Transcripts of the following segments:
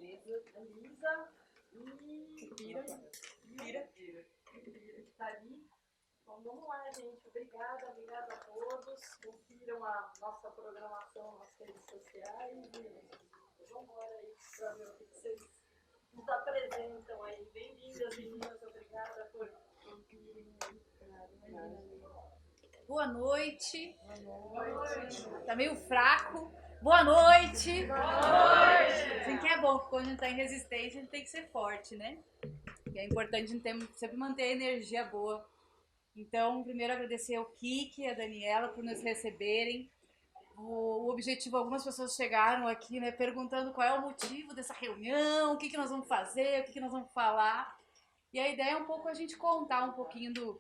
Elisa e Pira, que tá ali. Então vamos lá, gente. Obrigada a todos. Confiram a nossa programação nas redes sociais e vamos embora aí para ver o que vocês nos apresentam aí. Bem-vindas, meninas. Obrigada por conferirem. Boa noite. Boa noite. Tá meio fraco. Boa noite. Boa noite. Assim que é bom, porque quando a gente tá em resistência, a gente tem que ser forte, né? E é importante a gente sempre manter a energia boa. Então, primeiro agradecer ao Kiki e a Daniela por nos receberem. O objetivo, algumas pessoas chegaram aqui, né, perguntando qual é o motivo dessa reunião, o que nós vamos fazer, o que nós vamos falar. E a ideia é um pouco a gente contar um pouquinho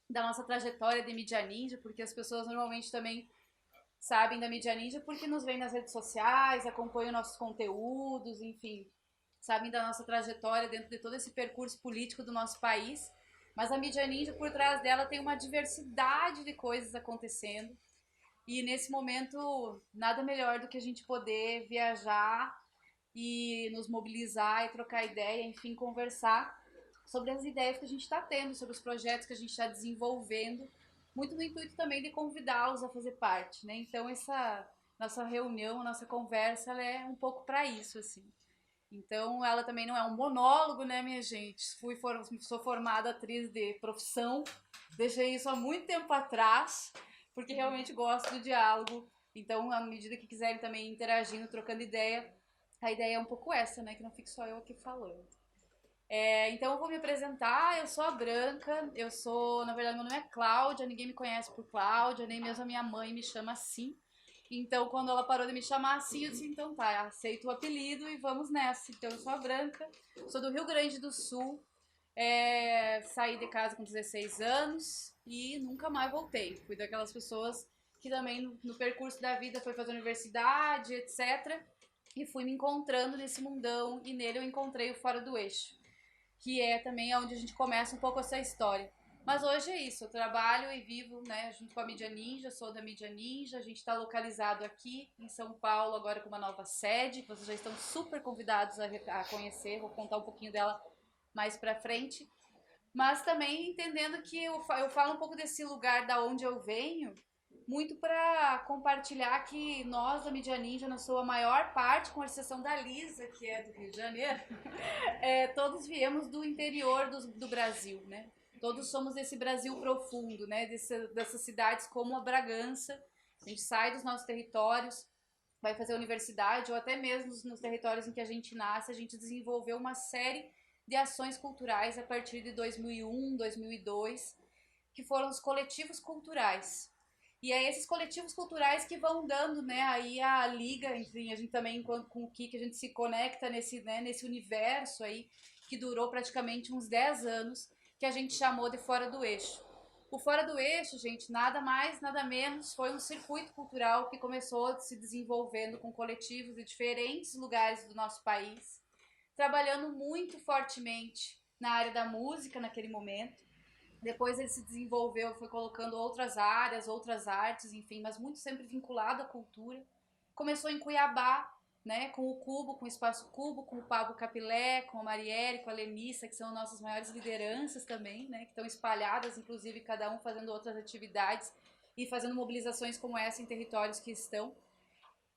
da nossa trajetória de Mídia Ninja, porque as pessoas normalmente também sabem da Mídia Ninja porque nos veem nas redes sociais, acompanham nossos conteúdos, enfim, sabem da nossa trajetória dentro de todo esse percurso político do nosso país. Mas a Mídia Ninja, por trás dela, tem uma diversidade de coisas acontecendo. E nesse momento, nada melhor do que a gente poder viajar e nos mobilizar e trocar ideia, enfim, conversar sobre as ideias que a gente está tendo, sobre os projetos que a gente está desenvolvendo, muito no intuito também de convidá-los a fazer parte, né? Então essa nossa reunião, nossa conversa, ela é um pouco para isso, assim. Então ela também não é um monólogo, né, minha gente? Sou formada atriz de profissão, deixei isso há muito tempo atrás, porque realmente gosto do diálogo. Então, à medida que quiserem também interagindo, trocando ideia, a ideia é um pouco essa, né? Que não fique só eu aqui falando. Então eu vou me apresentar, eu sou a Branca, na verdade meu nome é Cláudia, ninguém me conhece por Cláudia, nem mesmo a minha mãe me chama assim. Então quando ela parou de me chamar assim, eu disse, então tá, aceito o apelido e vamos nessa. Então eu sou a Branca, sou do Rio Grande do Sul, saí de casa com 16 anos e nunca mais voltei. Fui daquelas pessoas que também no percurso da vida foi fazer universidade, etc. E fui me encontrando nesse mundão e nele eu encontrei o Fora do Eixo, que é também onde a gente começa um pouco essa história. Mas hoje é isso, eu trabalho e vivo, né, junto com a Mídia Ninja, sou da Mídia Ninja, a gente está localizado aqui em São Paulo, agora com uma nova sede, que vocês já estão super convidados a conhecer, vou contar um pouquinho dela mais pra frente. Mas também entendendo que eu falo um pouco desse lugar da onde eu venho, muito para compartilhar que nós da Mídia Ninja, na sua maior parte, com exceção da Lisa, que é do Rio de Janeiro, todos viemos do interior do Brasil, né? Todos somos desse Brasil profundo, né? Dessas cidades como a Bragança. A gente sai dos nossos territórios, vai fazer universidade, ou até mesmo nos territórios em que a gente nasce, a gente desenvolveu uma série de ações culturais a partir de 2001, 2002, que foram os coletivos culturais. E é esses coletivos culturais que vão dando, né, aí a liga, enfim, a gente também com o Kiki, a gente se conecta nesse, né, nesse universo aí, que durou praticamente uns 10 anos, que a gente chamou de Fora do Eixo. O Fora do Eixo, gente, nada mais, nada menos, foi um circuito cultural que começou se desenvolvendo com coletivos de diferentes lugares do nosso país, trabalhando muito fortemente na área da música naquele momento. Depois ele se desenvolveu, foi colocando outras áreas, outras artes, enfim, mas muito sempre vinculado à cultura. Começou em Cuiabá, né, com o Cubo, com o Espaço Cubo, com o Pablo Capilé, com a Marielle, com a Lenissa, que são nossas maiores lideranças também, né, que estão espalhadas, inclusive cada um fazendo outras atividades e fazendo mobilizações como essa em territórios que estão.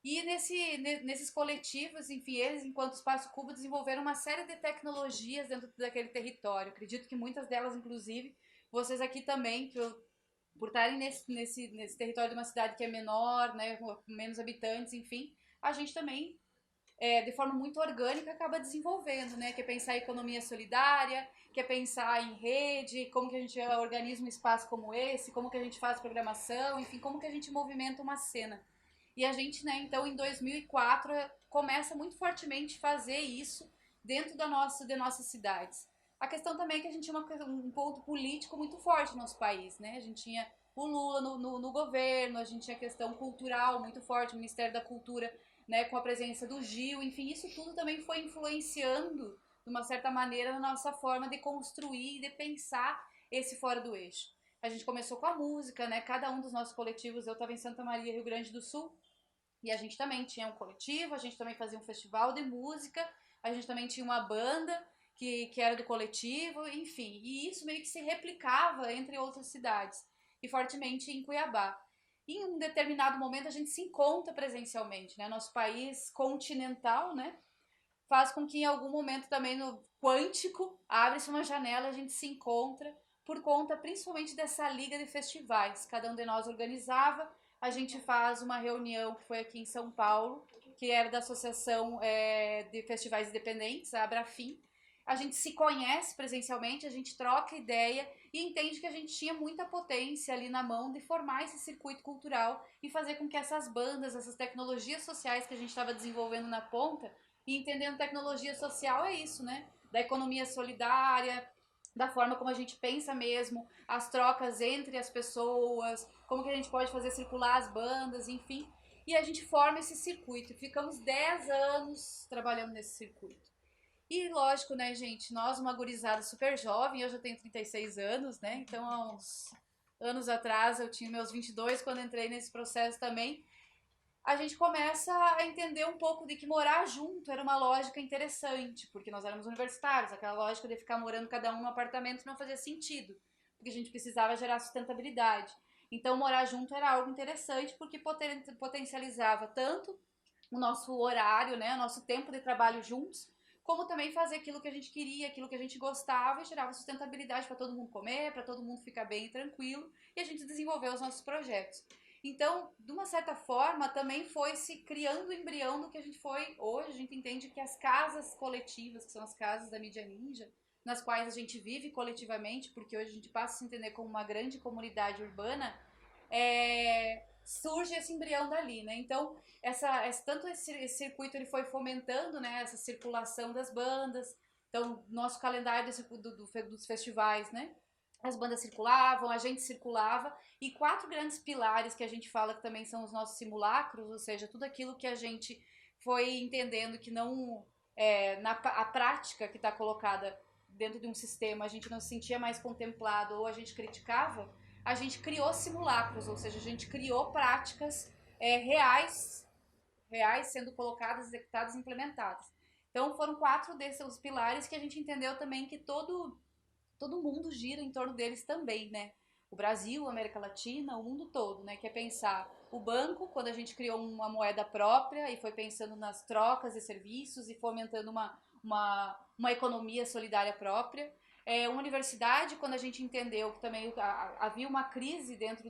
E nesses coletivos, enfim, eles, enquanto Espaço Cubo, desenvolveram uma série de tecnologias dentro daquele território. Acredito que muitas delas, inclusive, vocês aqui também, por estarem nesse território de uma cidade que é menor, né, com menos habitantes, enfim, a gente também, de forma muito orgânica, acaba desenvolvendo, né? Quer pensar em economia solidária, quer pensar em rede, como que a gente organiza um espaço como esse, como que a gente faz programação, enfim, como que a gente movimenta uma cena. E a gente, né, então, em 2004, começa muito fortemente fazer isso dentro de nossas cidades. A questão também é que a gente tinha um ponto político muito forte no nosso país, né? A gente tinha o Lula no governo, a gente tinha a questão cultural muito forte, o Ministério da Cultura, né, com a presença do Gil, enfim, isso tudo também foi influenciando, de uma certa maneira, na nossa forma de construir e de pensar esse Fora do Eixo. A gente começou com a música, né? Cada um dos nossos coletivos, eu estava em Santa Maria, Rio Grande do Sul, e a gente também tinha um coletivo, a gente também fazia um festival de música, a gente também tinha uma banda que era do coletivo, enfim. E isso meio que se replicava entre outras cidades e fortemente em Cuiabá. Em um determinado momento a gente se encontra presencialmente, né? Nosso país continental, né? Faz com que em algum momento também no quântico abre-se uma janela, a gente se encontra por conta principalmente dessa liga de festivais. Cada um de nós organizava, a gente faz uma reunião que foi aqui em São Paulo, que era da Associação de Festivais Independentes, a Abrafim. A gente se conhece presencialmente, a gente troca ideia e entende que a gente tinha muita potência ali na mão de formar esse circuito cultural e fazer com que essas bandas, essas tecnologias sociais que a gente estava desenvolvendo na ponta, e entendendo tecnologia social é isso, né? Da economia solidária, da forma como a gente pensa mesmo, as trocas entre as pessoas, como que a gente pode fazer circular as bandas, enfim. E a gente forma esse circuito. Ficamos 10 anos trabalhando nesse circuito. E lógico, né, gente, nós, uma gurizada super jovem, eu já tenho 36 anos, né? Então, há uns anos atrás, eu tinha meus 22 quando entrei nesse processo também, a gente começa a entender um pouco de que morar junto era uma lógica interessante, porque nós éramos universitários, aquela lógica de ficar morando cada um no apartamento não fazia sentido, porque a gente precisava gerar sustentabilidade. Então, morar junto era algo interessante porque potencializava tanto o nosso horário, né, o nosso tempo de trabalho juntos, como também fazer aquilo que a gente queria, aquilo que a gente gostava e gerava sustentabilidade para todo mundo comer, para todo mundo ficar bem e tranquilo, e a gente desenvolveu os nossos projetos. Então, de uma certa forma, também foi se criando o embrião do que a gente foi hoje. A gente entende que as casas coletivas, que são as casas da mídia ninja, nas quais a gente vive coletivamente, porque hoje a gente passa a se entender como uma grande comunidade urbana, surge esse embrião dali, né? Então, tanto esse circuito ele foi fomentando, né, essa circulação das bandas. Então, nosso calendário dos festivais, né? As bandas circulavam, a gente circulava, e 4 grandes pilares que a gente fala que também são os nossos simulacros, ou seja, tudo aquilo que a gente foi entendendo que não a prática que está colocada dentro de um sistema a gente não se sentia mais contemplado ou a gente criticava, a gente criou simulacros, ou seja, a gente criou práticas reais sendo colocadas, executadas, implementadas. Então foram 4 desses pilares que a gente entendeu também que todo mundo gira em torno deles também, né? O Brasil, a América Latina, o mundo todo, né? Que é pensar o banco, quando a gente criou uma moeda própria e foi pensando nas trocas de serviços e fomentando uma economia solidária própria. Uma universidade, quando a gente entendeu que também havia uma crise dentro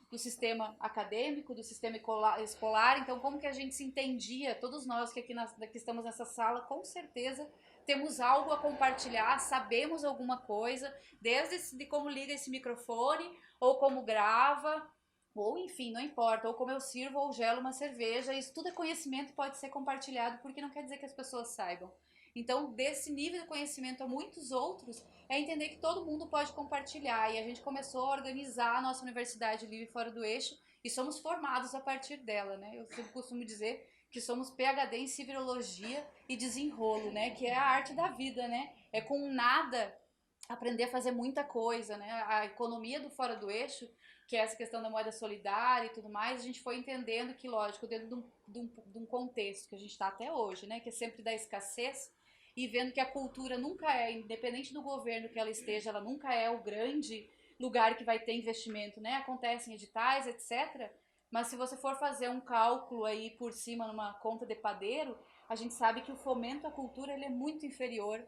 do sistema acadêmico, do sistema escolar, então como que a gente se entendia, todos nós que que estamos nessa sala, com certeza temos algo a compartilhar, sabemos alguma coisa, desde de como liga esse microfone, ou como grava, ou enfim, não importa, ou como eu sirvo ou gelo uma cerveja, isso tudo é conhecimento e pode ser compartilhado, porque não quer dizer que as pessoas saibam. Então, desse nível de conhecimento a muitos outros, é entender que todo mundo pode compartilhar, e a gente começou a organizar a nossa Universidade Livre Fora do Eixo, e somos formados a partir dela, né? Eu sempre costumo dizer que somos PhD em civilologia e desenrolo, né? Que é a arte da vida, né? É com nada aprender a fazer muita coisa, né? A economia do fora do eixo, que é essa questão da moeda solidária e tudo mais, a gente foi entendendo que, lógico, dentro de um contexto que a gente está até hoje, né? Que é sempre da escassez, e vendo que a cultura nunca independente do governo que ela esteja, ela nunca é o grande lugar que vai ter investimento, né? Acontecem editais, etc. Mas se você for fazer um cálculo aí por cima numa conta de padeiro, a gente sabe que o fomento à cultura ele é muito inferior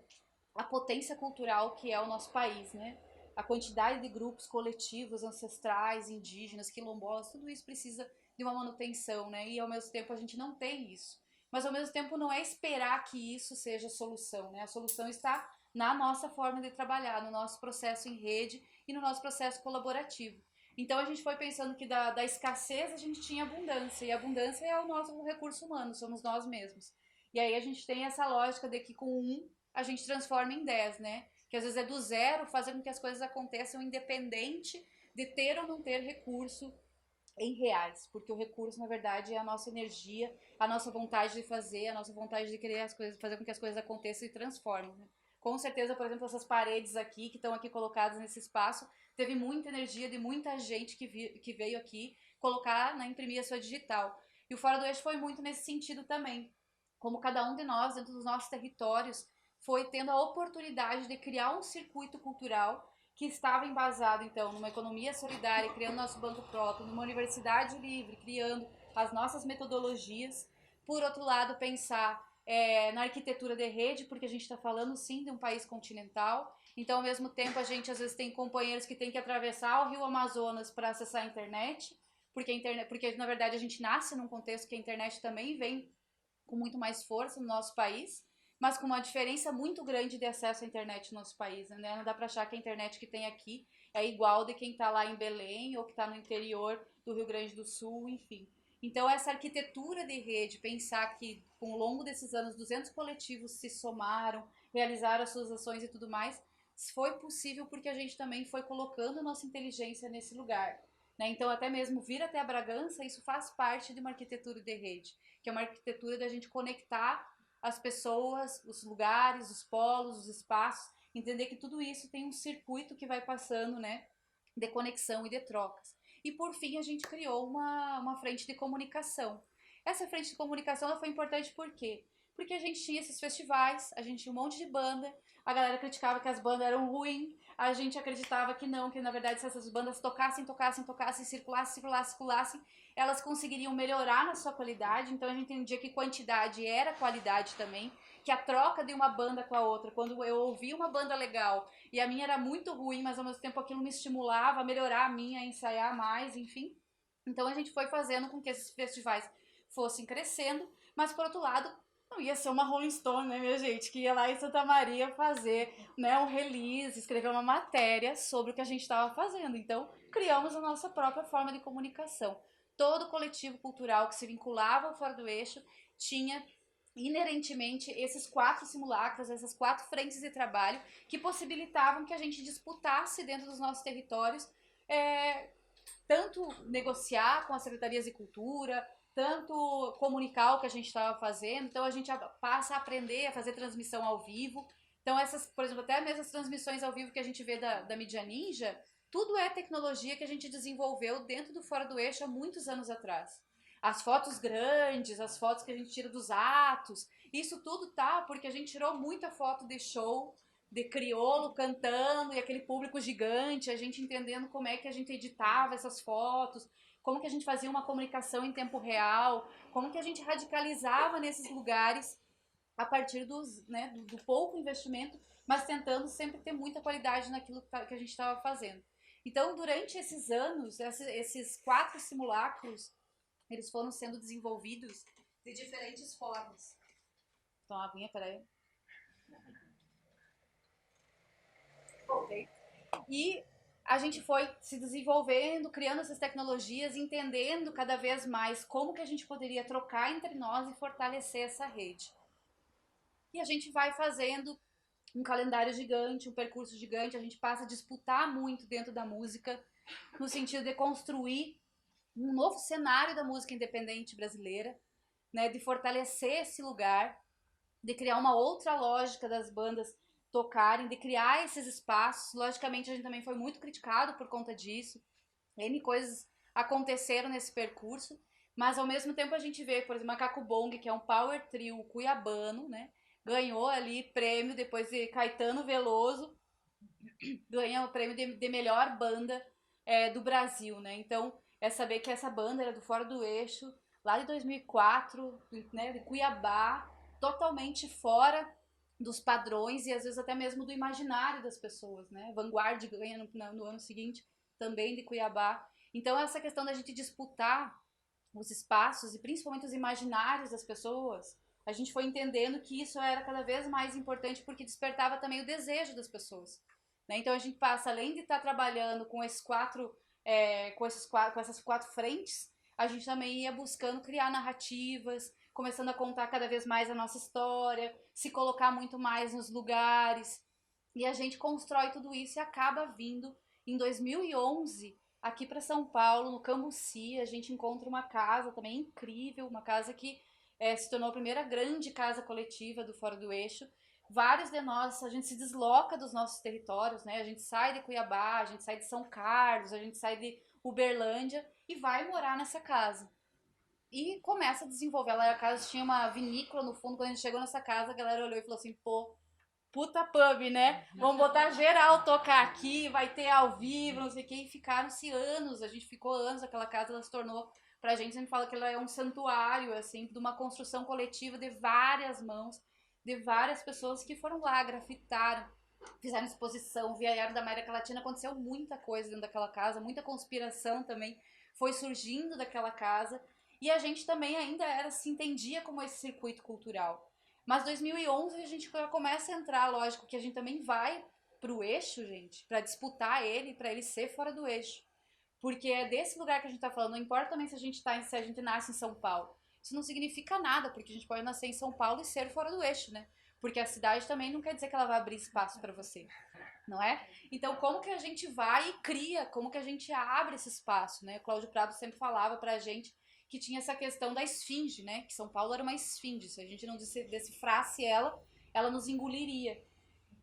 à potência cultural que é o nosso país, né? A quantidade de grupos coletivos, ancestrais, indígenas, quilombolas, tudo isso precisa de uma manutenção, né? E ao mesmo tempo a gente não tem isso. Mas ao mesmo tempo não é esperar que isso seja a solução, né? A solução está na nossa forma de trabalhar, no nosso processo em rede e no nosso processo colaborativo. Então a gente foi pensando que da escassez a gente tinha abundância, e a abundância é o nosso recurso humano, somos nós mesmos. E aí a gente tem essa lógica de que com um a gente transforma em 10, né? Que às vezes é do zero, fazendo com que as coisas aconteçam independente de ter ou não ter recurso em reais, porque o recurso, na verdade, é a nossa energia, a nossa vontade de fazer, a nossa vontade de querer as coisas, fazer com que as coisas aconteçam e transformem, né? Com certeza, por exemplo, essas paredes aqui, que estão aqui colocadas nesse espaço, teve muita energia de muita gente que veio aqui colocar, né, imprimir a sua digital. E o Fora do Eixo foi muito nesse sentido também. como cada um de nós, dentro dos nossos territórios, foi tendo a oportunidade de criar um circuito cultural que estava embasado, então, numa economia solidária, criando nosso banco próprio, numa universidade livre, criando as nossas metodologias. Por outro lado, pensar na arquitetura de rede, porque a gente está falando, sim, de um país continental. Então, ao mesmo tempo, a gente, às vezes, tem companheiros que têm que atravessar o rio Amazonas para acessar a internet, porque, na verdade, a gente nasce num contexto que a internet também vem com muito mais força no nosso país, mas com uma diferença muito grande de acesso à internet no nosso país, né? Não dá para achar que a internet que tem aqui é igual de quem está lá em Belém ou que está no interior do Rio Grande do Sul, enfim. Então, essa arquitetura de rede, pensar que ao longo desses anos 200 coletivos se somaram, realizaram as suas ações e tudo mais, foi possível porque a gente também foi colocando nossa inteligência nesse lugar. Né? Então, até mesmo vir até a Bragança, isso faz parte de uma arquitetura de rede, que é uma arquitetura da gente conectar as pessoas, os lugares, os polos, os espaços, entender que tudo isso tem um circuito que vai passando, né, de conexão e de trocas. E por fim a gente criou uma frente de comunicação. Essa frente de comunicação ela foi importante por quê? Porque a gente tinha esses festivais, a gente tinha um monte de banda, a galera criticava que as bandas eram ruins, a gente acreditava que não, que na verdade se essas bandas tocassem, circulassem, elas conseguiriam melhorar na sua qualidade. Então a gente entendia que quantidade era qualidade também, que a troca de uma banda com a outra, quando eu ouvia uma banda legal e a minha era muito ruim, mas ao mesmo tempo aquilo me estimulava a melhorar a minha, a ensaiar mais, enfim. Então a gente foi fazendo com que esses festivais fossem crescendo, mas por outro lado, não ia ser uma Rolling Stone, né, minha gente, que ia lá em Santa Maria fazer, né, um release, escrever uma matéria sobre o que a gente estava fazendo. Então, criamos a nossa própria forma de comunicação. Todo coletivo cultural que se vinculava ao Fora do Eixo tinha inerentemente esses 4 simulacros, essas 4 frentes de trabalho que possibilitavam que a gente disputasse dentro dos nossos territórios, tanto negociar com as secretarias de cultura, tanto comunicar o que a gente estava fazendo. Então a gente passa a aprender a fazer transmissão ao vivo. Então essas, por exemplo, até mesmo as transmissões ao vivo que a gente vê da Mídia Ninja, tudo é tecnologia que a gente desenvolveu dentro do Fora do Eixo há muitos anos atrás. As fotos grandes, as fotos que a gente tira dos atos, isso tudo tá porque a gente tirou muita foto de show, de crioulo cantando e aquele público gigante, a gente entendendo como é que a gente editava essas fotos, como que a gente fazia uma comunicação em tempo real, como que a gente radicalizava nesses lugares a partir do pouco investimento, mas tentando sempre ter muita qualidade naquilo que a gente estava fazendo. Então, durante esses anos, esses 4 simulacros, eles foram sendo desenvolvidos de diferentes formas. Então, a aguinha, peraí. Ok. E a gente foi se desenvolvendo, criando essas tecnologias, entendendo cada vez mais como que a gente poderia trocar entre nós e fortalecer essa rede. E a gente vai fazendo um calendário gigante, um percurso gigante, a gente passa a disputar muito dentro da música, no sentido de construir um novo cenário da música independente brasileira, né, de fortalecer esse lugar, de criar uma outra lógica das bandas tocarem, de criar esses espaços. Logicamente a gente também foi muito criticado por conta disso, N coisas aconteceram nesse percurso, mas ao mesmo tempo a gente vê, por exemplo, Macaco Bong, que é um power trio cuiabano, né, ganhou ali prêmio depois de Caetano Veloso, ganhou o prêmio de melhor banda do Brasil, né, então é saber que essa banda era do Fora do Eixo, lá de 2004, né, de Cuiabá, totalmente fora dos padrões e às vezes até mesmo do imaginário das pessoas, né? Vanguard ganha no ano seguinte, também de Cuiabá. Então essa questão da gente disputar os espaços e principalmente os imaginários das pessoas, a gente foi entendendo que isso era cada vez mais importante porque despertava também o desejo das pessoas. Né? Então a gente passa, além de estar trabalhando com esses com essas 4 frentes, a gente também ia buscando criar narrativas, começando a contar cada vez mais a nossa história, se colocar muito mais nos lugares. E a gente constrói tudo isso e acaba vindo em 2011 aqui para São Paulo, no Cambuci. A gente encontra uma casa também incrível, uma casa que se tornou a primeira grande casa coletiva do Fora do Eixo. Vários de nós, a gente se desloca dos nossos territórios, né? A gente sai de Cuiabá, a gente sai de São Carlos, a gente sai de Uberlândia e vai morar nessa casa. e começa a desenvolver. Lá a casa tinha uma vinícola no fundo. Quando a gente chegou nessa casa, a galera olhou e falou assim, pô, puta pub, né? Vamos botar geral tocar aqui, vai ter ao vivo, não sei o que. E ficaram-se anos, a gente ficou anos, aquela casa ela se tornou, pra gente sempre fala que ela é um santuário, assim, de uma construção coletiva de várias mãos, de várias pessoas que foram lá, grafitaram, fizeram exposição, vieram da América Latina, aconteceu muita coisa dentro daquela casa, muita conspiração também foi surgindo daquela casa, e a gente também ainda era, se entendia como esse circuito cultural. Mas 2011 a gente começa a entrar, lógico que a gente também vai pro eixo, gente, para disputar ele, para ele ser fora do eixo. Porque é desse lugar que a gente tá falando, não importa também se a gente se a gente nasce em São Paulo. Isso não significa nada, porque a gente pode nascer em São Paulo e ser fora do eixo, né? Porque a cidade também não quer dizer que ela vai abrir espaço para você, não é? Então, como que a gente vai e cria, como que a gente abre esse espaço, né? O Cláudio Prado sempre falava pra gente que tinha essa questão da esfinge, né? Que São Paulo era uma esfinge, se a gente não decifrasse ela, ela nos engoliria.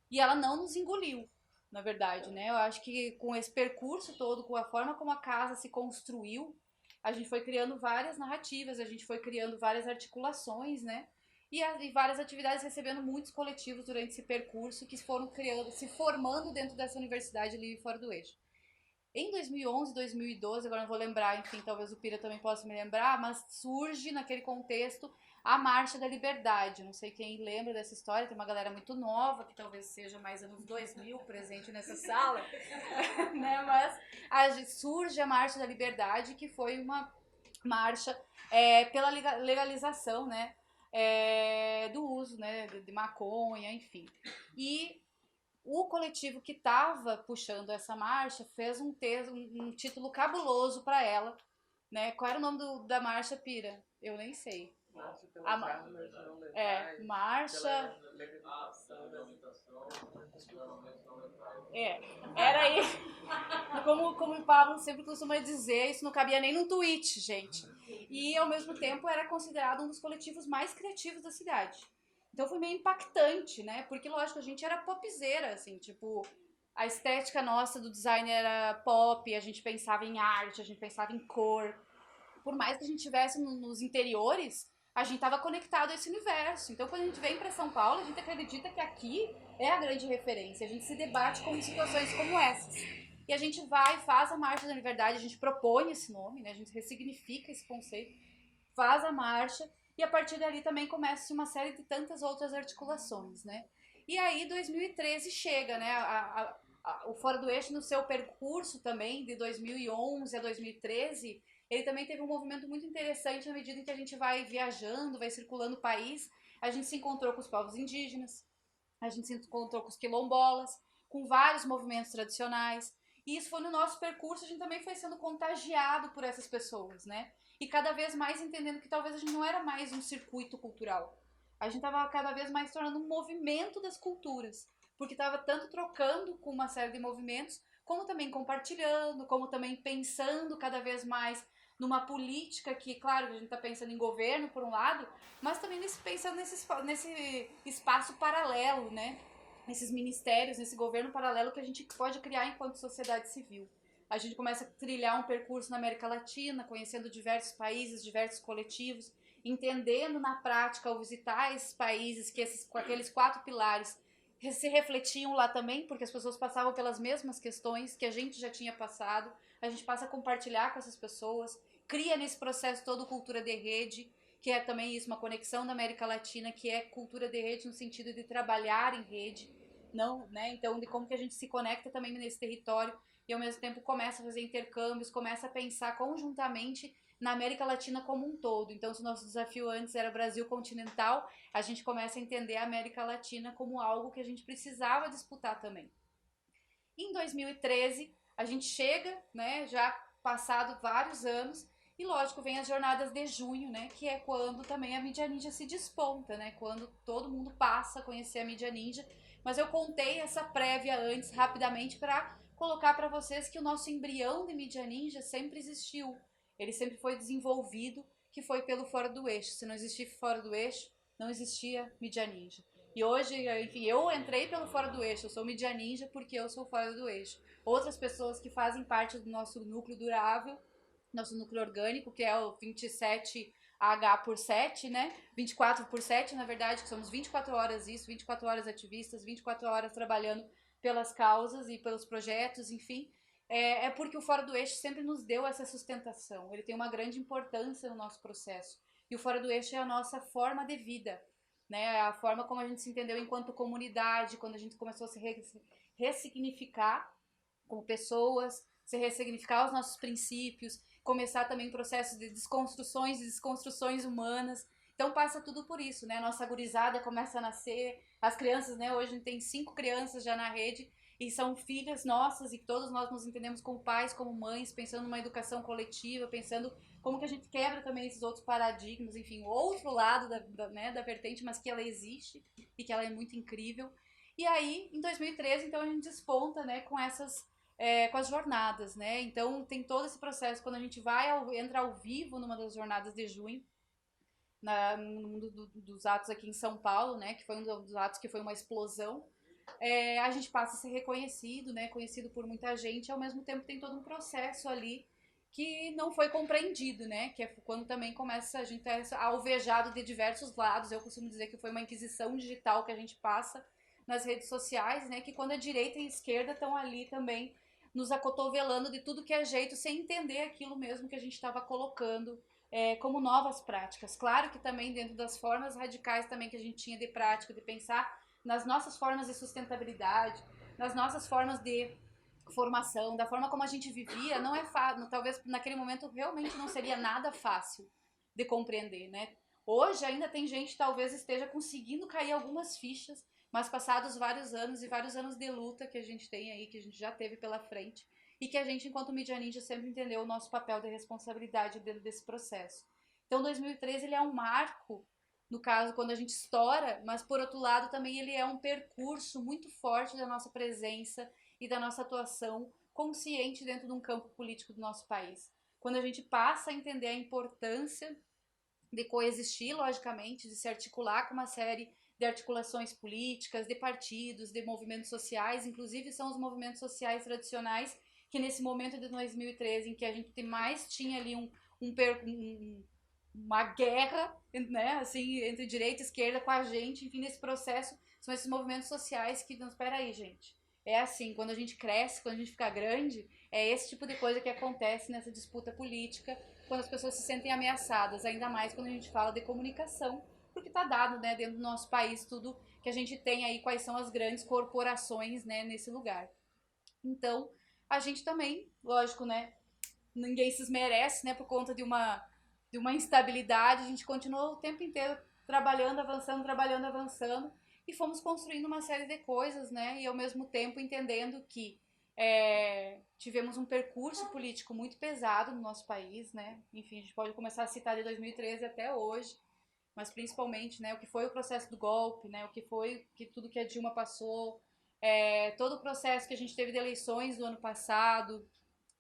E ela não nos engoliu, na verdade, né? Eu acho que com esse percurso todo, com a forma como a casa se construiu, a gente foi criando várias narrativas, a gente foi criando várias articulações, né? E várias atividades, recebendo muitos coletivos durante esse percurso que foram criando, se formando dentro dessa universidade livre fora do eixo. Em 2011, 2012, agora não vou lembrar, enfim, talvez o Pira também possa me lembrar, mas surge naquele contexto a Marcha da Liberdade. Não sei quem lembra dessa história, tem uma galera muito nova, que talvez seja mais anos 2000 presente nessa sala, né? Mas surge a Marcha da Liberdade, que foi uma marcha pela legalização, né? Do uso, né, de maconha, enfim. E o coletivo que estava puxando essa marcha fez um título cabuloso para ela, né? Qual era o nome da marcha, Pira? Eu nem sei. Marcha pelas armas não letais, marcha... pela legalização da alimentação, não letais. Era aí. Como o Pablo sempre costuma dizer, isso não cabia nem num tweet, gente. E, ao mesmo tempo, era considerado um dos coletivos mais criativos da cidade. Então foi meio impactante, né? Porque, lógico, a gente era popzeira, assim, tipo, a estética nossa do design era pop, a gente pensava em arte, a gente pensava em cor. Por mais que a gente estivesse nos interiores, a gente estava conectado a esse universo. Então, quando a gente vem para São Paulo, a gente acredita que aqui é a grande referência. A gente se debate com situações como essas. E a gente vai, faz a Marcha da Liberdade, a gente propõe esse nome, né? A gente ressignifica esse conceito, faz a marcha, e a partir dali também começa uma série de tantas outras articulações, né? E aí 2013 chega, né? O Fora do Eixo no seu percurso também, de 2011 a 2013, ele também teve um movimento muito interessante na medida em que a gente vai viajando, vai circulando o país, a gente se encontrou com os povos indígenas, a gente se encontrou com os quilombolas, com vários movimentos tradicionais, e isso foi no nosso percurso, a gente também foi sendo contagiado por essas pessoas, né? E cada vez mais entendendo que talvez a gente não era mais um circuito cultural. A gente estava cada vez mais tornando um movimento das culturas, porque estava tanto trocando com uma série de movimentos, como também compartilhando, como também pensando cada vez mais numa política que, claro, a gente está pensando em governo por um lado, mas também pensando nesse espaço paralelo, né? Nesses ministérios, nesse governo paralelo que a gente pode criar enquanto sociedade civil. A gente começa a trilhar um percurso na América Latina, conhecendo diversos países, diversos coletivos, entendendo na prática, ao visitar esses países, que com aqueles 4 pilares se refletiam lá também, porque as pessoas passavam pelas mesmas questões que a gente já tinha passado, a gente passa a compartilhar com essas pessoas, cria nesse processo todo cultura de rede, que é também isso, uma conexão da América Latina, que é cultura de rede no sentido de trabalhar em rede, não, né? Então, de como que a gente se conecta também nesse território e ao mesmo tempo começa a fazer intercâmbios, começa a pensar conjuntamente na América Latina como um todo. Então, se o nosso desafio antes era Brasil continental, a gente começa a entender a América Latina como algo que a gente precisava disputar também. Em 2013, a gente chega, né, já passado vários anos, e lógico, vem as jornadas de junho, né, que é quando também a mídia ninja se desponta, né, quando todo mundo passa a conhecer a mídia ninja. Mas eu contei essa prévia antes, rapidamente, para colocar para vocês que o nosso embrião de mídia ninja sempre existiu. Ele sempre foi desenvolvido, que foi pelo Fora do Eixo. Se não existisse Fora do Eixo, não existia mídia ninja. E hoje, enfim, eu entrei pelo Fora do Eixo, eu sou mídia ninja porque eu sou fora do eixo. Outras pessoas que fazem parte do nosso núcleo durável nosso núcleo orgânico, que é o 27H por 7, né? 24 por 7, na verdade, que somos 24 horas isso, 24 horas ativistas, 24 horas trabalhando pelas causas e pelos projetos, enfim. É porque o Fora do Eixo sempre nos deu essa sustentação, ele tem uma grande importância no nosso processo. E o Fora do Eixo é a nossa forma de vida, né? A forma como a gente se entendeu enquanto comunidade, quando a gente começou a se ressignificar como pessoas, se ressignificar os nossos princípios, começar também processos de desconstruções e desconstruções humanas. Então passa tudo por isso, né? A nossa gurizada começa a nascer, as crianças, né? Hoje a gente tem 5 crianças já na rede e são filhas nossas e todos nós nos entendemos como pais, como mães, pensando numa educação coletiva, pensando como que a gente quebra também esses outros paradigmas, enfim, o outro lado da vertente, mas que ela existe e que ela é muito incrível. E aí, em 2013, então a gente desponta, né, com com as jornadas, né? Então tem todo esse processo quando a gente entra ao vivo numa das jornadas de junho, num dos atos aqui em São Paulo, né? Que foi um dos atos que foi uma explosão. A gente passa a ser reconhecido, né? Conhecido por muita gente, e ao mesmo tempo tem todo um processo ali que não foi compreendido, né? Que é quando também começa a gente alvejado de diversos lados. Eu costumo dizer que foi uma inquisição digital que a gente passa nas redes sociais, né? Que quando a direita e a esquerda estão ali também nos acotovelando de tudo que é jeito, sem entender aquilo mesmo que a gente estava colocando como novas práticas. Claro que também dentro das formas radicais também que a gente tinha de prática, de pensar nas nossas formas de sustentabilidade, nas nossas formas de formação, da forma como a gente vivia, não é fácil, talvez naquele momento realmente não seria nada fácil de compreender, né? Hoje ainda tem gente que talvez esteja conseguindo cair algumas fichas, mas passados vários anos e vários anos de luta que a gente tem aí, que a gente já teve pela frente, e que a gente, enquanto Mídia Ninja, sempre entendeu o nosso papel de responsabilidade dentro desse processo. Então 2013 ele é um marco, no caso, quando a gente estoura, mas por outro lado também ele é um percurso muito forte da nossa presença e da nossa atuação consciente dentro de um campo político do nosso país. Quando a gente passa a entender a importância de coexistir, logicamente, de se articular com uma série de articulações políticas, de partidos, de movimentos sociais, inclusive são os movimentos sociais tradicionais que nesse momento de 2013, em que a gente mais tinha ali uma guerra, né, assim, entre direita e esquerda com a gente, enfim, nesse processo, são esses movimentos sociais que, não, espera aí, gente, é assim, quando a gente cresce, quando a gente fica grande, é esse tipo de coisa que acontece nessa disputa política, quando as pessoas se sentem ameaçadas, ainda mais quando a gente fala de comunicação, porque está dado, né, dentro do nosso país tudo que a gente tem aí, quais são as grandes corporações, né, nesse lugar. Então, a gente também, lógico, né, ninguém se esmerece, né, por conta de uma instabilidade, a gente continuou o tempo inteiro trabalhando, avançando, e fomos construindo uma série de coisas, né, e ao mesmo tempo entendendo que tivemos um percurso político muito pesado no nosso país, né, enfim, a gente pode começar a citar de 2013 até hoje, mas principalmente, né, o que foi o processo do golpe, né, o que foi tudo que a Dilma passou, todo o processo que a gente teve de eleições do ano passado,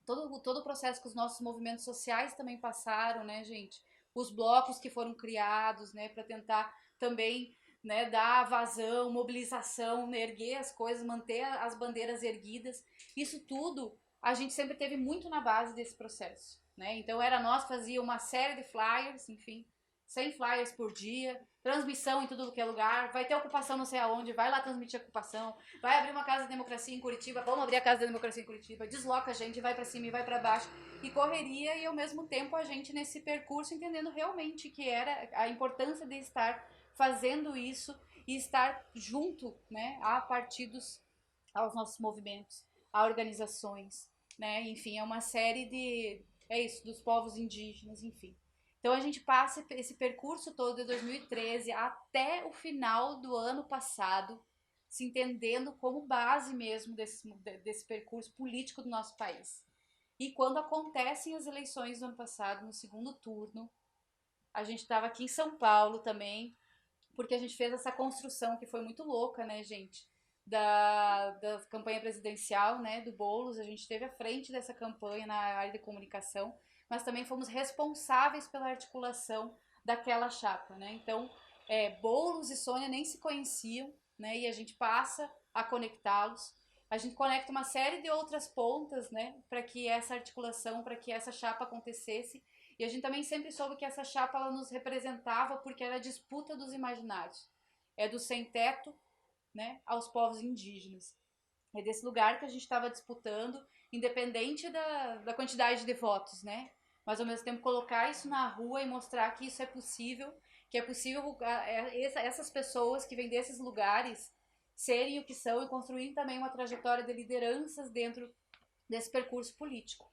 todo o processo que os nossos movimentos sociais também passaram, né, gente? Os blocos que foram criados, né, para tentar também, né, dar vazão, mobilização, erguer as coisas, manter as bandeiras erguidas. Isso tudo a gente sempre teve muito na base desse processo, né? Então era nós que fazia uma série de flyers, enfim, 100 flyers por dia, transmissão em tudo que é lugar, vai ter ocupação não sei aonde, vai lá transmitir a ocupação, vai abrir uma casa de democracia em Curitiba, vamos abrir a casa da democracia em Curitiba, desloca a gente, vai pra cima e vai pra baixo, e correria, e ao mesmo tempo a gente nesse percurso entendendo realmente que era a importância de estar fazendo isso e estar junto, né, a partidos, aos nossos movimentos, a organizações, né, enfim, é uma série dos povos indígenas, enfim. Então a gente passa esse percurso todo de 2013 até o final do ano passado, se entendendo como base mesmo desse percurso político do nosso país. E quando acontecem as eleições do ano passado, no segundo turno, a gente estava aqui em São Paulo também, porque a gente fez essa construção que foi muito louca, né, gente? Da campanha presidencial, né, do Boulos, a gente esteve à frente dessa campanha na área de comunicação, mas também fomos responsáveis pela articulação daquela chapa, né? Então, Boulos e Sônia nem se conheciam, né? E a gente passa a conectá-los. a gente conecta uma série de outras pontas, né, para que essa articulação, para que essa chapa acontecesse. E a gente também sempre soube que essa chapa ela nos representava porque era a disputa dos imaginários. É do sem-teto, né, aos povos indígenas. É desse lugar que a gente estava disputando, independente da quantidade de votos, né? Mas ao mesmo tempo colocar isso na rua e mostrar que isso é possível, que é possível essas pessoas que vêm desses lugares serem o que são e construir também uma trajetória de lideranças dentro desse percurso político.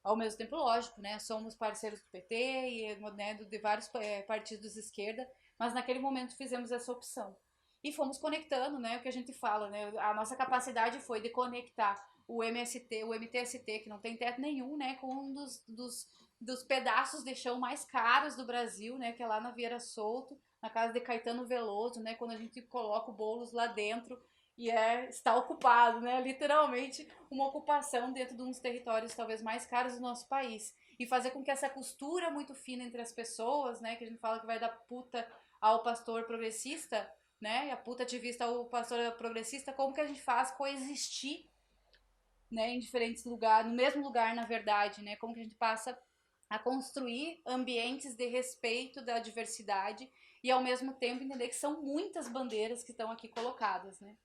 Ao mesmo tempo, lógico, né? Somos parceiros do PT e, né, de vários partidos de esquerda, mas naquele momento fizemos essa opção. E fomos conectando, né? O que a gente fala, né? A nossa capacidade foi de conectar o MST, o MTST, que não tem teto nenhum, né? Com um dos pedaços de chão mais caros do Brasil, né? Que é lá na Vieira Solto, na casa de Caetano Veloso, né? Quando a gente coloca o Boulos lá dentro e está ocupado, né? Literalmente uma ocupação dentro de uns territórios talvez mais caros do nosso país. E fazer com que essa costura muito fina entre as pessoas, né? Que a gente fala que vai da puta ao pastor progressista, né? E a puta ativista ao pastor progressista, como que a gente faz coexistir, né? Em diferentes lugares, no mesmo lugar, na verdade, né? Como que a gente passa a construir ambientes de respeito da diversidade e ao mesmo tempo entender que são muitas bandeiras que estão aqui colocadas, né?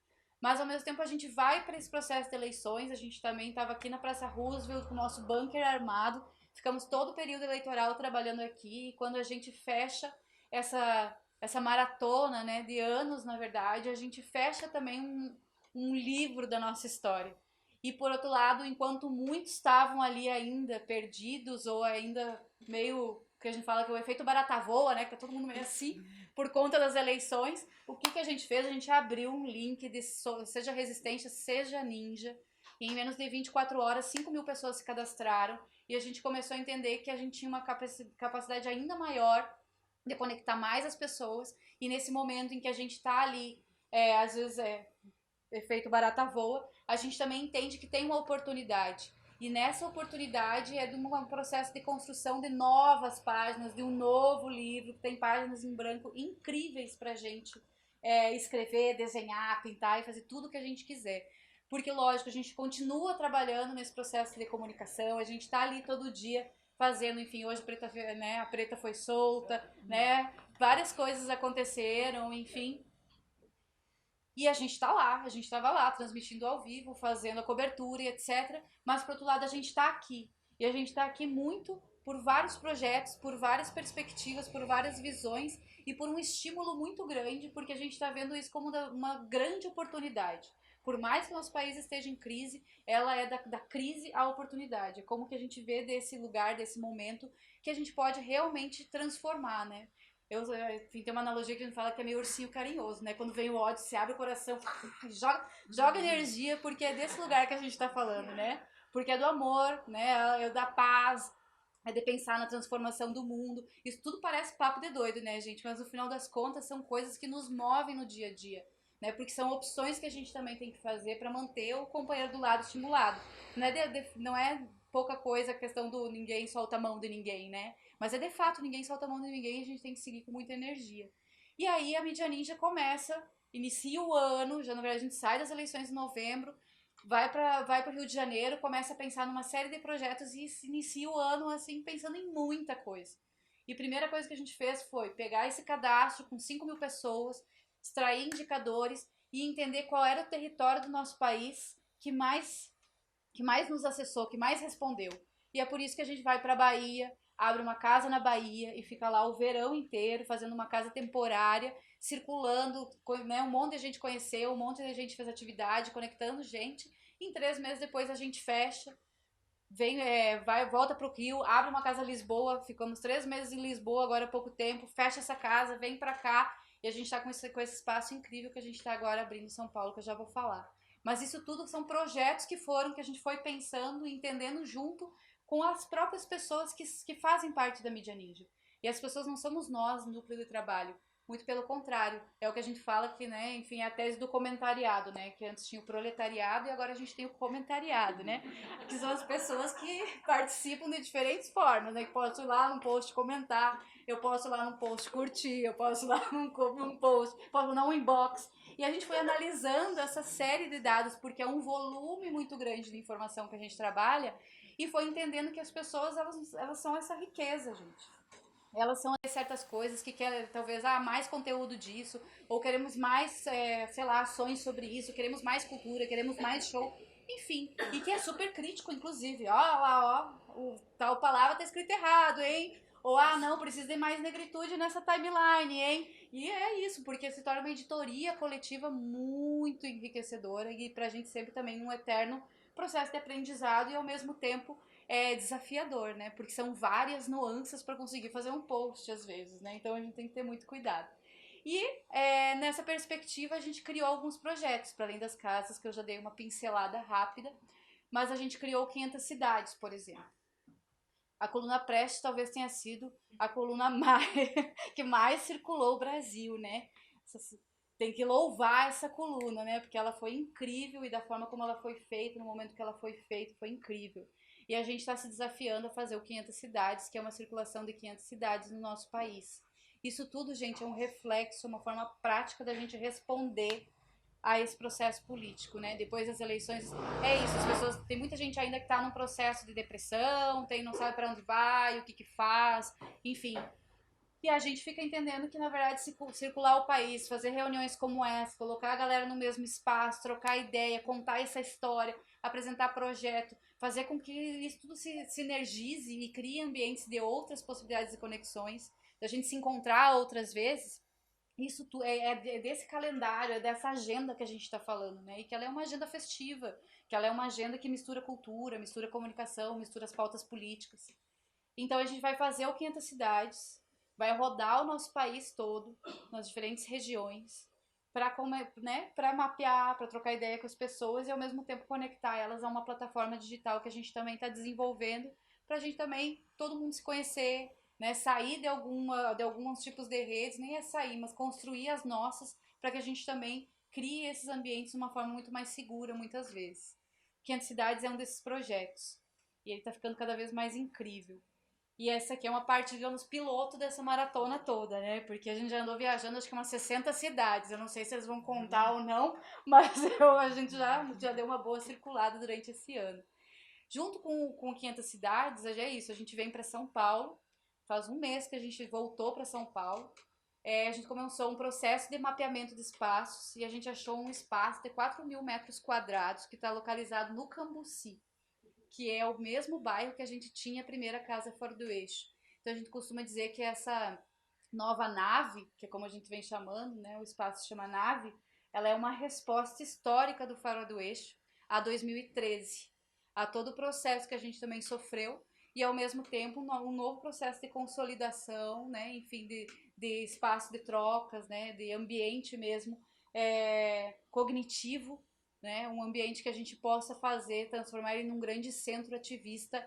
Mas ao mesmo tempo a gente vai para esse processo de eleições, a gente também estava aqui na Praça Roosevelt com o nosso bunker armado, ficamos todo o período eleitoral trabalhando aqui e quando a gente fecha essa maratona, né, de anos na verdade, a gente fecha também um livro da nossa história. E por outro lado, enquanto muitos estavam ali ainda perdidos ou ainda meio, que a gente fala que é o efeito barata voa, né, que tá todo mundo meio assim, por conta das eleições, o que a gente fez? A gente abriu um link de seja resistência, seja ninja, e em menos de 24 horas, 5.000 pessoas se cadastraram, e a gente começou a entender que a gente tinha uma capacidade ainda maior de conectar mais as pessoas, e nesse momento em que a gente tá ali, às vezes efeito barata voa, a gente também entende que tem uma oportunidade. E nessa oportunidade é de um processo de construção de novas páginas, de um novo livro, que tem páginas em branco incríveis pra gente escrever, desenhar, pintar e fazer tudo o que a gente quiser. Porque, lógico, a gente continua trabalhando nesse processo de comunicação, a gente tá ali todo dia fazendo, enfim, hoje a Preta foi solta, né? Várias coisas aconteceram, enfim. E a gente tá lá, a gente tava lá, transmitindo ao vivo, fazendo a cobertura e etc. Mas, por outro lado, a gente tá aqui. E a gente tá aqui muito por vários projetos, por várias perspectivas, por várias visões e por um estímulo muito grande, porque a gente tá vendo isso como uma grande oportunidade. Por mais que o nosso país esteja em crise, ela é da crise à oportunidade. É como que a gente vê desse lugar, desse momento, que a gente pode realmente transformar, né? Enfim, tem uma analogia que a gente fala que é meio ursinho carinhoso, né? Quando vem o ódio, você abre o coração, joga energia, porque é desse lugar que a gente tá falando, né? Porque é do amor, né? É da paz, é de pensar na transformação do mundo. Isso tudo parece papo de doido, né, gente? Mas no final das contas são coisas que nos movem no dia a dia, né? Porque são opções que a gente também tem que fazer para manter o companheiro do lado estimulado. Não é pouca coisa a questão do ninguém solta a mão de ninguém, né? Mas é de fato, ninguém solta a mão de ninguém e a gente tem que seguir com muita energia. E aí a mídia ninja inicia o ano, já na verdade a gente sai das eleições em novembro, vai para o Rio de Janeiro, começa a pensar numa série de projetos e inicia o ano assim, pensando em muita coisa. E a primeira coisa que a gente fez foi pegar esse cadastro com 5.000 pessoas, extrair indicadores e entender qual era o território do nosso país que mais nos acessou, que mais respondeu. E é por isso que a gente vai para a Bahia, abre uma casa na Bahia e fica lá o verão inteiro fazendo uma casa temporária, circulando, né, um monte de gente conheceu, um monte de gente fez atividade, conectando gente. Em 3 meses depois a gente fecha, volta pro Rio, abre uma casa em Lisboa, ficamos 3 meses em Lisboa agora há pouco tempo, fecha essa casa, vem pra cá e a gente tá com esse espaço incrível que a gente tá agora abrindo em São Paulo, que eu já vou falar. Mas isso tudo são projetos que a gente foi pensando e entendendo junto com as próprias pessoas que fazem parte da mídia ninja. E as pessoas não somos nós no núcleo de trabalho. Muito pelo contrário, é o que a gente fala que, né, enfim, é a tese do comentariado, né, que antes tinha o proletariado e agora a gente tem o comentariado, né, que são as pessoas que participam de diferentes formas, né, que posso ir lá num post comentar, eu posso ir lá num post curtir, eu posso ir lá num post, posso mandar um inbox, e a gente foi analisando essa série de dados, porque é um volume muito grande de informação que a gente trabalha, e foi entendendo que as pessoas, elas são essa riqueza, gente. Elas são certas coisas que querem, talvez, mais conteúdo disso, ou queremos mais, sei lá, ações sobre isso, queremos mais cultura, queremos mais show, enfim. E que é super crítico, inclusive. Ó, lá, ó, tal palavra tá escrita errado, hein? Ou, não, precisa de mais negritude nessa timeline, hein? E é isso, porque se torna uma editoria coletiva muito enriquecedora e pra gente sempre também um eterno processo de aprendizado e ao mesmo tempo desafiador, né? Porque são várias nuances para conseguir fazer um post às vezes, né? Então a gente tem que ter muito cuidado. E nessa perspectiva a gente criou alguns projetos, para além das casas, que eu já dei uma pincelada rápida, mas a gente criou 500 cidades, por exemplo. A coluna Prestes talvez tenha sido a coluna que mais circulou o Brasil, né? Tem que louvar essa coluna, né? Porque ela foi incrível e da forma como ela foi feita, no momento que ela foi feita, foi incrível. E a gente está se desafiando a fazer o 500 cidades, que é uma circulação de 500 cidades no nosso país. Isso tudo, gente, é um reflexo, uma forma prática da gente responder a esse processo político, né? Depois das eleições, é isso, as pessoas, tem muita gente ainda que está num processo de depressão, não sabe para onde vai, o que faz, enfim. E a gente fica entendendo que, na verdade, circular o país, fazer reuniões como essa, colocar a galera no mesmo espaço, trocar ideia, contar essa história, apresentar projeto, fazer com que isso tudo se sinergize e crie ambientes de outras possibilidades e conexões, da gente se encontrar outras vezes, isso é desse calendário, é dessa agenda que a gente está falando, né? E que ela é uma agenda festiva, que ela é uma agenda que mistura cultura, mistura comunicação, mistura as pautas políticas. Então a gente vai fazer o 500 cidades, vai rodar o nosso país todo, nas diferentes regiões, para né, mapear, para trocar ideia com as pessoas e ao mesmo tempo conectar elas a uma plataforma digital que a gente também está desenvolvendo, para a gente também, todo mundo se conhecer, né, sair de alguns tipos de redes, nem é sair, mas construir as nossas, para que a gente também crie esses ambientes de uma forma muito mais segura, muitas vezes. 500 Cidades é um desses projetos, e ele está ficando cada vez mais incrível. E essa aqui é uma parte, digamos, piloto dessa maratona toda, né? Porque a gente já andou viajando, acho que umas 60 cidades. Eu não sei se eles vão contar ou não, mas a gente já deu uma boa circulada durante esse ano. Junto com 500 cidades, já é isso. A gente vem para São Paulo. Faz um mês que a gente voltou para São Paulo. A gente começou um processo de mapeamento de espaços e a gente achou um espaço de 4.000 metros quadrados que está localizado no Cambuci, que é o mesmo bairro que a gente tinha a primeira casa fora do eixo. Então a gente costuma dizer que essa nova nave, que é como a gente vem chamando, né, o espaço se chama nave, ela é uma resposta histórica do Fora do Eixo a 2013, a todo o processo que a gente também sofreu e ao mesmo tempo um novo processo de consolidação, né, enfim, de espaço de trocas, né, de ambiente mesmo cognitivo, né, um ambiente que a gente possa transformar ele num grande centro ativista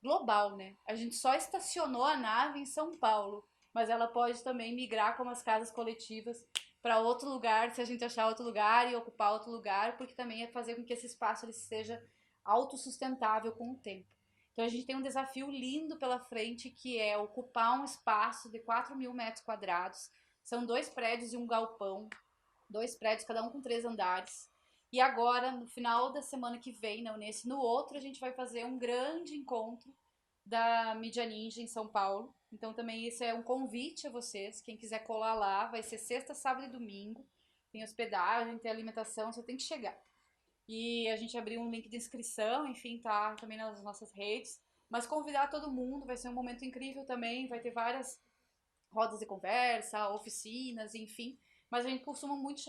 global, né? A gente só estacionou a nave em São Paulo, mas ela pode também migrar como as casas coletivas para outro lugar, se a gente achar outro lugar e ocupar outro lugar, porque também é fazer com que esse espaço ele seja autossustentável com o tempo. Então a gente tem um desafio lindo pela frente, que é ocupar um espaço de 4.000 metros quadrados. São 2 prédios e um galpão, 2 prédios, cada um com 3 andares. E agora, no final da semana que vem, não nesse, no outro, a gente vai fazer um grande encontro da Mídia Ninja em São Paulo. Então também isso é um convite a vocês. Quem quiser colar lá, vai ser sexta, sábado e domingo. Tem hospedagem, tem alimentação, só tem que chegar. E a gente abriu um link de inscrição, enfim, tá também nas nossas redes. Mas convidar todo mundo, vai ser um momento incrível também. Vai ter várias rodas de conversa, oficinas, enfim. Mas a gente costuma muito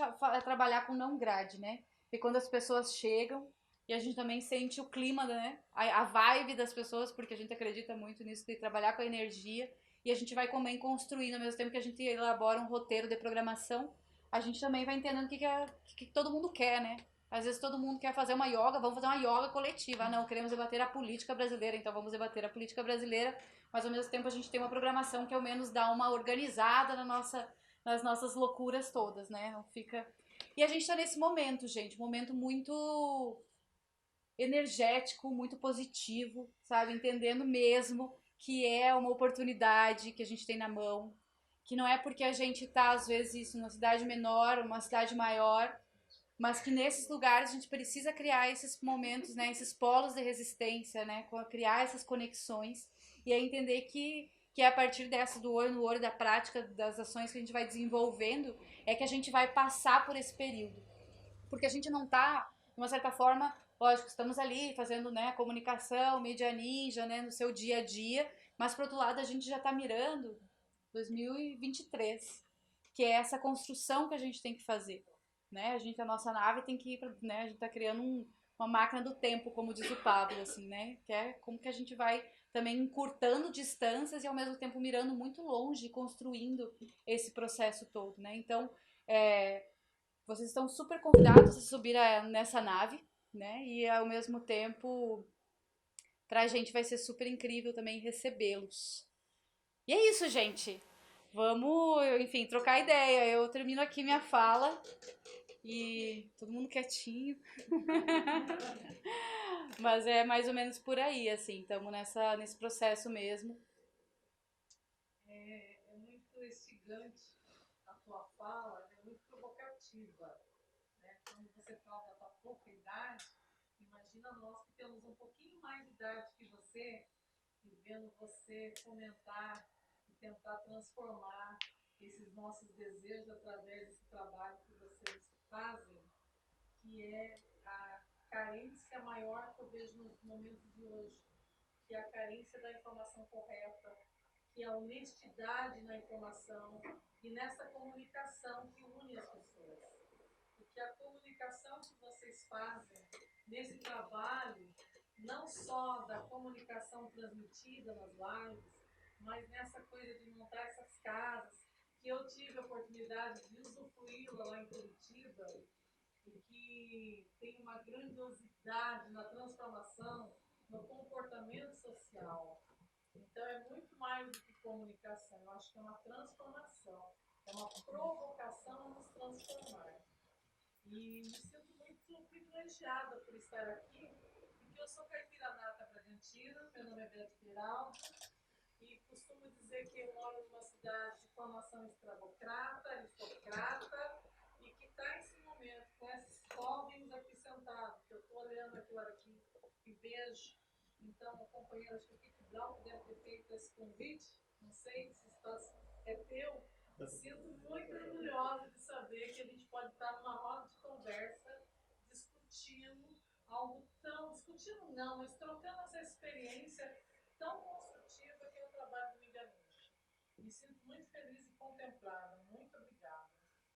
trabalhar com não grade, né? E quando as pessoas chegam, e a gente também sente o clima, né? A vibe das pessoas, porque a gente acredita muito nisso, de trabalhar com a energia. E a gente vai também construindo, ao mesmo tempo que a gente elabora um roteiro de programação, a gente também vai entendendo o que todo mundo quer, né? Às vezes todo mundo quer fazer uma yoga, vamos fazer uma yoga coletiva. Ah, não, queremos debater a política brasileira, então vamos debater a política brasileira, mas ao mesmo tempo a gente tem uma programação que ao menos dá uma organizada nas nossas loucuras todas, né? Não fica... E a gente tá nesse momento, gente, um momento muito energético, muito positivo, sabe? Entendendo mesmo que é uma oportunidade que a gente tem na mão, que não é porque a gente tá, às vezes, isso numa cidade menor, uma cidade maior, mas que nesses lugares a gente precisa criar esses momentos, né, esses polos de resistência, né, criar essas conexões e aí entender que é a partir dessa do olho no olho, da prática, das ações que a gente vai desenvolvendo, é que a gente vai passar por esse período. Porque a gente não tá, de uma certa forma, lógico, estamos ali fazendo, né, comunicação, mídia ninja, né, no seu dia a dia, mas por outro lado a gente já tá mirando 2023, que é essa construção que a gente tem que fazer, né? A nossa nave tem que ir pra, né, a gente tá criando uma máquina do tempo, como diz o Pablo, assim, né? Que é como que a gente vai também encurtando distâncias e ao mesmo tempo mirando muito longe e construindo esse processo todo, né? Então, vocês estão super convidados a subir nessa nave, né? E ao mesmo tempo, pra gente vai ser super incrível também recebê-los. E é isso, gente. Vamos, enfim, trocar ideia. Eu termino aqui minha fala e todo mundo quietinho. Mas é mais ou menos por aí, assim. Estamos nesse processo mesmo. É muito instigante a tua fala, é muito provocativa. Né? Quando você fala da tua pouca idade, imagina nós que temos um pouquinho mais de idade que você, e vendo você comentar e tentar transformar esses nossos desejos através desse trabalho que vocês fazem, que é a carência maior que eu vejo nos momentos de hoje, que é a carência da informação correta, que é a honestidade na informação e nessa comunicação que une as pessoas. Porque a comunicação que vocês fazem nesse trabalho, não só da comunicação transmitida nas lives, mas nessa coisa de montar essas casas, que eu tive a oportunidade de usufruí-la lá em Curitiba, e que tem uma grandiosidade na transformação, no comportamento social. Então é muito mais do que comunicação, eu acho que é uma transformação, é uma provocação a nos transformar. E me sinto muito privilegiada por estar aqui, porque eu sou caipira nata Bragantina, meu nome é Beto Beraldo, e costumo dizer que eu moro numa cidade de formação escravocrata, aristocrata, e que está nesse momento, com esses jovens aqui sentados, que eu estou olhando agora aqui e vejo. Então, o companheiro, acho que o Kiko Blau deve ter feito esse convite, não sei se é teu. Me sinto muito orgulhosa de saber que a gente pode estar numa roda de conversa, discutindo algo tão. Discutindo não, mas trocando essa experiência tão construtiva que é o trabalho do Mídia Ninja. Me sinto muito feliz e contemplada. Muito obrigada.